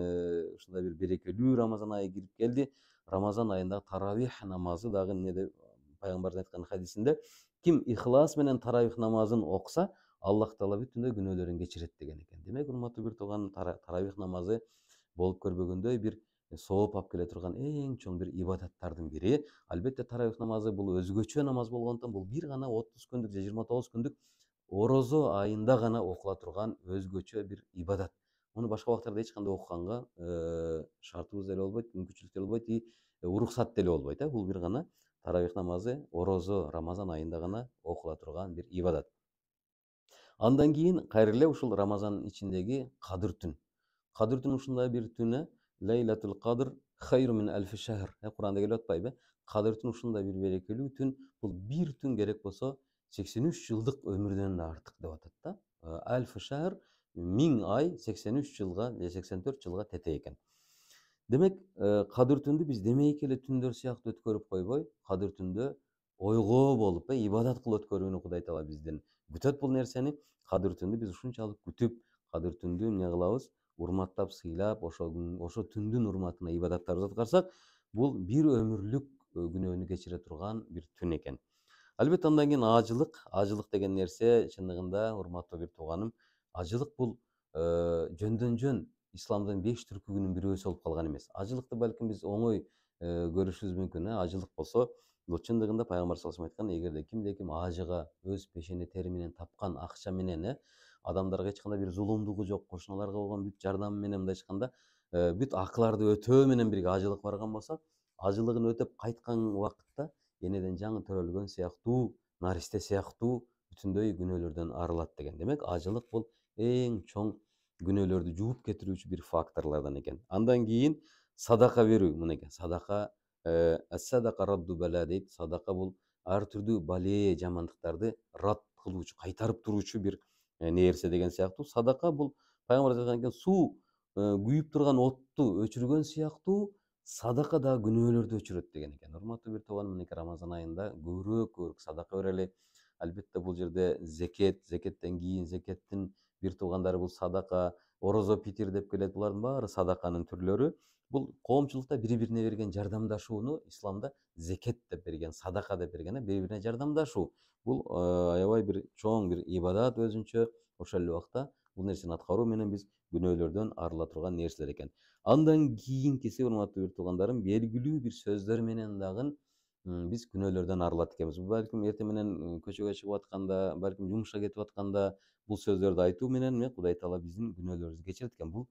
[SPEAKER 4] ушундай бир берекелүү Рамазан айы кирип келди. Рамазан айындагы таравих намазы дагы эмнеде пайгамбардын айткан хадисинде, ким ихлас менен таравих намазын окуса, Аллах Таала бүтүндөй күнөөлөрүн кечирет деген экен. Демек, урматтуу бир тууганым, таравих намазы болуп көрбөгөндөй бир сооп алып келе турган эң чоң бир ибадаттардын бири. Албетте таравих намазы бул өзгөчө намаз болгондуктан, бул бир гана 30 күндүк же 29 күндүк орозо айында гана окула турган өзгөчө бир ибадат. Муну башка убактарда эч кандай окуганга шартыбыз деле болбойт, мүмкүнчүлүк деле болбойт, уруксат деле болбойт. Бул бир гана таравих намазы орозо Рамазан айында гана окула турган бир ибадат. Андан кийин кайра эле ушул Рамазан ичиндеги Кадыр түн. Кадыр түн ушундай бир түн, Лейлатул Кадр хайру мин альфи шахр. Куранда келип атпайбы? Кадыр түн ушундай бир берекелүү түн. Бул бир түн керек болсо 83 жылдык өмүрдөн да артык деп атат да. Альфи шахр 1000 ай 83 жылга же 84 жылга тете экен. Демек, Кадыр түндү биз демейки эле түндөр сыяктуу өткөрүп койбой, Кадыр түндө ойго болуп, ибадат кылып өткөрүүнү Кудай Таала бизден күтөт бул нерсени. Кадыр түндү биз ушунчалык күтүп, Кадыр түндү эмне кылабыз? Урматтап, сыйлап, ошо түндүн урматына ибадаттарыбызды аткарсак, бул бир өмүрлүк күнөөнү кечире турган бир түн экен. Албетте, андан кийин ажылык деген нерсе чындыгында, урматтуу бир тууганым, ажылык бул жөндөн жөн исламдын 5 түркүгүнүн бирөөсү болуп калган эмес. Ажылыкты балким биз оңой көрүшүбүз мүмкүн. Ажылык болсо, бул чындыгында пайгамбар саллаллаху алейхи вассалам айткан, эгерде кимде-ким ажыга өз пешене тери менен тапкан акча менен, адамдарга эч кандай бир зулумдугу жок, кошуналарга болгон бүт жардамы менен, мындай айтканда, бүт акыларды өтөө менен бирге ажылык барган болсо, ажылыгын өтөп кайткан убакытта энеден жаңы төрөлгөн сыяктуу, наристе сыяктуу бүтүндөй күнөөлөрдөн арылат деген. Демек, ажылык бул эң чоң күнөөлөрдү жууп кетирүүчү бир факторлордон экен. Андан кийин садака берүү. Мынакей садака, ас-садака радду бала дейт. Садака бул ар түрдүү бале, жамандыктарды рад кылуучу, кайтарып туруучу бир нерсе деген сыяктуу. Садака бул пайгамбар айткан экен, суу күйүп турган отту өчүргөн сыяктуу, садака да күнөөлөрдү өчүрөт деген экен. Урматтуу бир тууганым, мынакей Рамазан айында көбүрөөк садака берели. Албетте, бул жерде зекеттен кийин зекеттин бир туугандары бул садака, орозо питир деп келет. Булардын баары садаканын түрлөрү. Бул коомчулукта бири-бирине берген жардамдашууну исламда зекет деп берген, садака деп берген, бири-бирине жардамдашуу. Бул аябай бир чоң бир ибадат өзүнчө, ошол эле убакта бул нерсени аткаруу менен биз күнөөлөрдөн арыла турган нерселер экен. Андан кийинкиси, урматтуу бир туугандарым, белгилүү бир сөздөр менен дагы биз күнөөлөрдөн арылат экенбиз. Балким эртең менен көчөгө чыгып атканда, балким жумушка кетип атканда бул сөздөрдү айтуу менен Кудай Таала биздин күнөөлөрүбүздү кечирет экен. Бул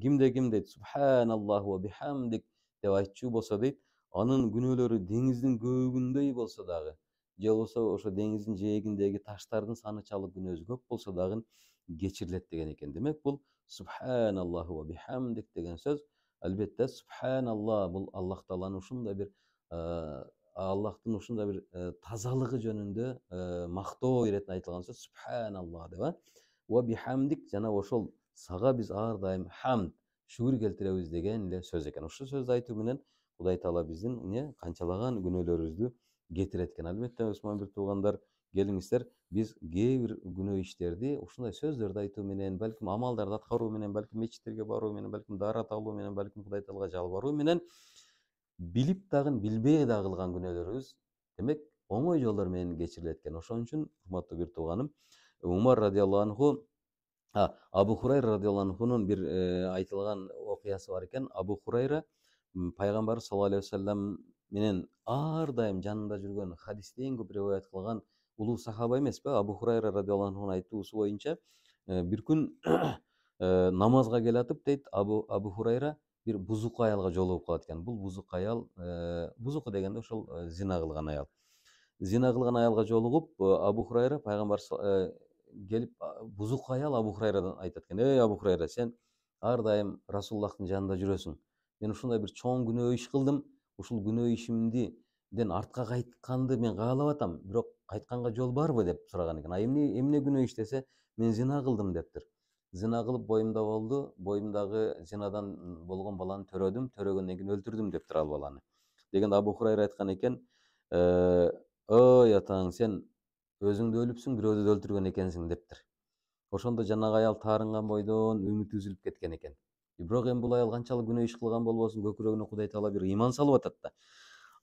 [SPEAKER 4] кимде ким дейт субханаллаху ва бихамдик деп айтчу болсо дейт, анын күнөөлөрү деңиздин көбүгүндөй болсо дагы, же болбосо ошо деңиздин жээгиндеги таштардын саны чалык күнөөсү көп болсо дагы кечирилет деген экен. Демек бул субханаллаху ва бихамдик деген сөз, албетте субханалла бул Аллах Тааланын ушундай бир Аллахтын ушундай бир тазалыгы жөнүндө мактоо иретин айтылган сөз субханалла деп. Ва бихамдик жана ошол сага биз ар дайым хамд, шүгүр келтиребиз деген эле сөз экен. Ушул сөздү айтуу менен Кудай Таала биздин канчалаган күнөөлөрүбүздү кетирет экен. Албетте Усман бир туугандар, келиңиздер, биз кээ бир күнөө иштерди ушундай сөздөрдү айтуу менен, балким амалдарды аткаруу менен, балким мечиттерге баруу менен, балким даарат алуу менен, балким Кудай Таалага жалбаруу менен билип дагы билбей дагы кылган күнөөлөрүбүз демек оңой жолдор менен кечирилет экен. Ошон үчүн урматтуу бир тууганым, Умар радиаллаху анху, Абу Хурайра радиаллаху анхунун бир айтылган окуясы бар экен. Абу Хурайра пайгамбар саллаллаху алейхи вассалам менен ар дайым жанында жүргөн, хадисти эң көп риваят кылган улуу сахаба эмеспи? Абу Хурайра радиаллаху анхунун айтуусу боюнча, бир күн намазга келатып дейт, Абу Хурайра бир бузук аялга жолугуп калат экен. Бул бузук аял, бузук дегенде ошол зина кылган аял. Зина кылган аялга жолугуп, Абу Хурайра пайгамбар келип, бузук аял Абу Хурайрадан айтат экен: "Эй Абу Хурайра, сен ар дайым Расулуллахтын жанында жүрөсүң. Мен ушундай бир чоң күнөө иш кылдым. Ушул күнөө ишимден артка кайтканды мен каалап атам. Бирок кайтканга жол барбы?" деп сураган экен. Эмне күнөө иш десе, "Мен зина кылдым" дептир. Зина кылып боюмда болду, боюмдагы зинадан болгон баланы төрөдүм, төрөгөндөн кийин өлтүрдүм дептир ал баланы. Дегенде Абу Хурайра айткан экен: "Ой атаң, сен өзүң да өлүпсүң, бирөөдү да өлтүргөн экенсиң" дептир. Ошондо жанагы аял таарынган бойдон үмүтү үзүлүп кеткен экен. Бирок эми бул аял канчалык күнөө иш кылган болбосун, көкүрөгүнө Кудай Таала бир ыйман салып атат да.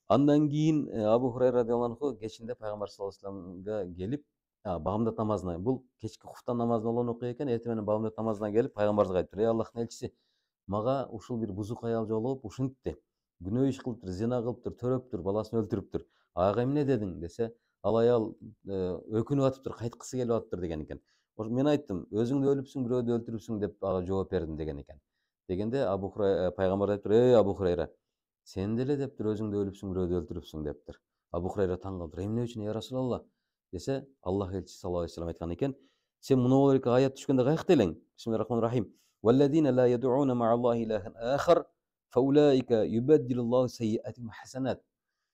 [SPEAKER 4] Андан кийин Абу Хурайра радиаллаху анху кечинде пайгамбар саллаллаху алейхи вассаламга келип, бамдат намазына, бул кечки хуфтан намазына болгон окуя экен, эртең менен бамдат намазына келип пайгамбарга айтыптыр: "Эй Аллахтын элчиси, мага ушул бир бузук аял жолугуп ушинтти. Күнөө иш кылыптыр, зина кылыптыр, төрөптүр, баласын өлтүрүптүр. Ага эмне дедиң?" десе, ал аял өкүнүп атыптыр, кайткысы келип атыптыр деген экен. Мен айттым: "Өзүң да өлүпсүң, бирөөдү да өлтүрүпсүң" деп ага жооп бердим деген экен. Дегенде пайгамбар айтыптыр: "Эй Абу Хурайра, сен деле дептир өзүң да өлүпсүң, бирөөдү өлтүрүпсүң" дептир. Абу Хурайра таң калыптыр. "Эмне үчүн я Расулалла?" десе, Аллах элчиси саллаллаху алейхи вассалам айткан экен: "Сен мына эки аят түшкөндө каякта элең? Бисмиллахир-рахманир-рахим. Валладина ла яд'уна ма'аллахи илахан ахар, фаулаика юбаддилуллаху сайyi'атихим хасанат."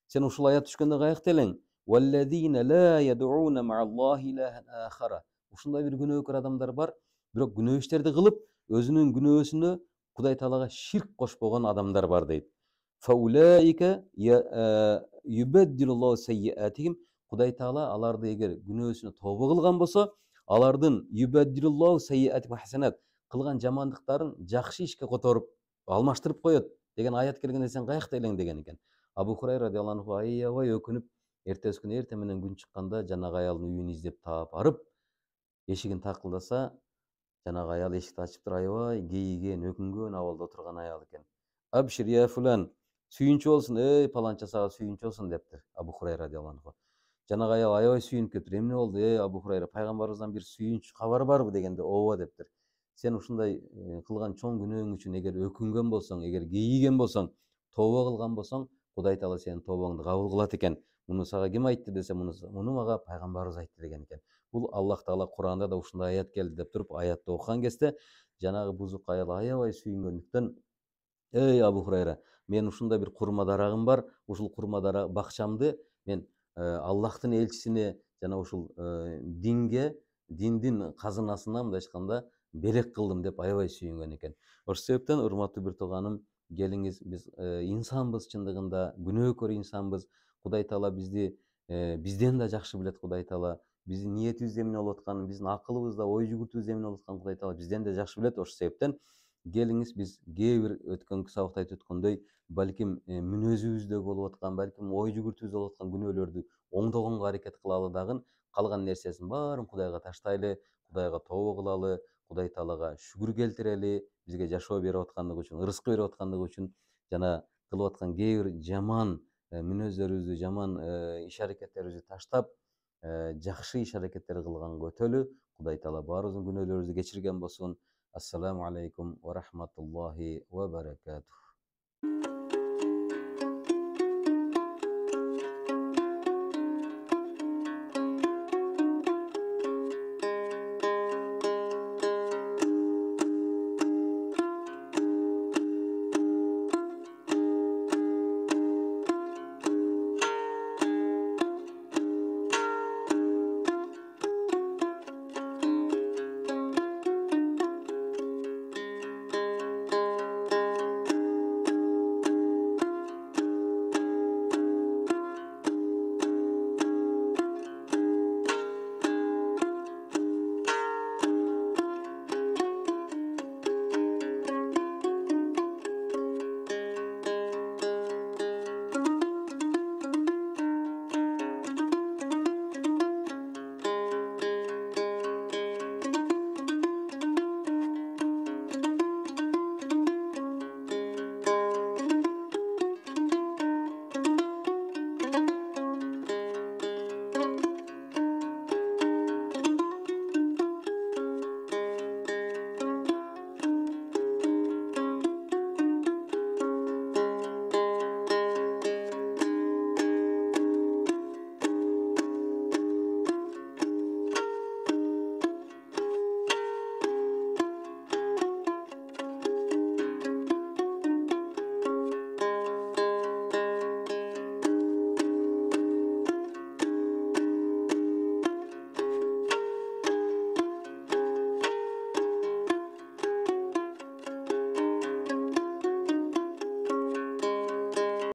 [SPEAKER 4] Сен ушул аят түшкөндө каякта элең? Валладина ла яд'уна ма'аллахи илахан ахара. Ушундай бир күнөөкөр адамдар бар, бирок күнөө иштерди кылып, өзүнүн күнөөсүнө Кудай Таалага ширк кошпогон адамдар бар дейт. Фаулаика юбаддилуллаху сайyi'атихим. Кудай Таала аларды эгер күнөөсүнө тобо кылган болсо, алардын юбаддилуллаху сайyi'атихим хасанат, кылган жамандыктарын жакшы ишке которуп, алмаштырып коет деген аят келгенде сен каякта элең деген экен. Абу Хурайра радиаллаху анху аябай өкүнүп, эртеси күнү эртең менен күн чыкканда жанагы аялдын үйүн издеп таап барып, эшигин такылдаса, жанагы аял эшикти ачыптыр, аябай кейиген, өкүнгөн абалда отурган аял экен. "Абшир я фулан, сүйүнчү болсун, эй паланча сага сүйүнчү болсун" дептир Абу Хурайра радиаллаху анху. Жанагы аял аябай сүйүнүп кетиптир. "Эмне болду, эй Абу Хурайра, пайгамбарыбыздан бир сүйүнч кабар барбы?" дегенде, "Ооба" дептир. "Сен ушундай кылган чоң күнөөң үчүн эгер өкүнгөн болсоң, эгер кейиген болсоң, тобо кылган болсоң, Кудай Таала сенин тобоңду кабыл кылат экен. Муну сага ким айтты десе, муну мага пайгамбарыбыз айтты" деген экен. Бул Аллах Таала Куранда да ушундай аят келди деп туруп, аятты окуган кезде жанагы бузук аял аябай сүйүнгөндүктөн: "Эй Абу Хурайра, мен ушундай бир курма дарагым бар, ушул курма дарак бакчамды мен Аллахтын элчисине жана ушул диндин казынасына мындай айтканда белек кылдым" деп аябай сүйүнгөн экен. Ошол себептен урматтуу бир тууганым, келиңиз, биз инсанбыз, чындыгында күнөөкөр инсанбыз. Кудай Таала бизди бизден да жакшы билет. Кудай Таала биздин ниетибиз эмне болуп атканын, биздин акылыбызда, ой жүгүртүүбүз эмне болуп атканын Кудай Таала бизден да жакшы билет. Ошол себептен келиңиз биз кээ бир өткөнкү сабакта айтып өткөндөй балким мүнөзүбүздө болуп аткан, балким ой жүгүртүүбүздө болуп аткан күнөөлөрдү оңдогонго аракет кылалы дагы, калган нерсесин баарын Кудайга таштайлы, Кудайга тобо кылалы, Кудай Таалага шүгүр келтирели, бизге жашоо берип аткандыгы үчүн, ырыскы берип аткандыгы үчүн, жана кылып аткан кээ бир жаман мүнөздөрүбүздү, жаман иш аракеттерибизди таштап, жакшы иш аракеттер кылганга өтөлү. Кудай Таала баарыбыздын күнөөлөрүбүздү кечирген болсун. Ассаламу алейкум ва рахматуллахи ва баракатух.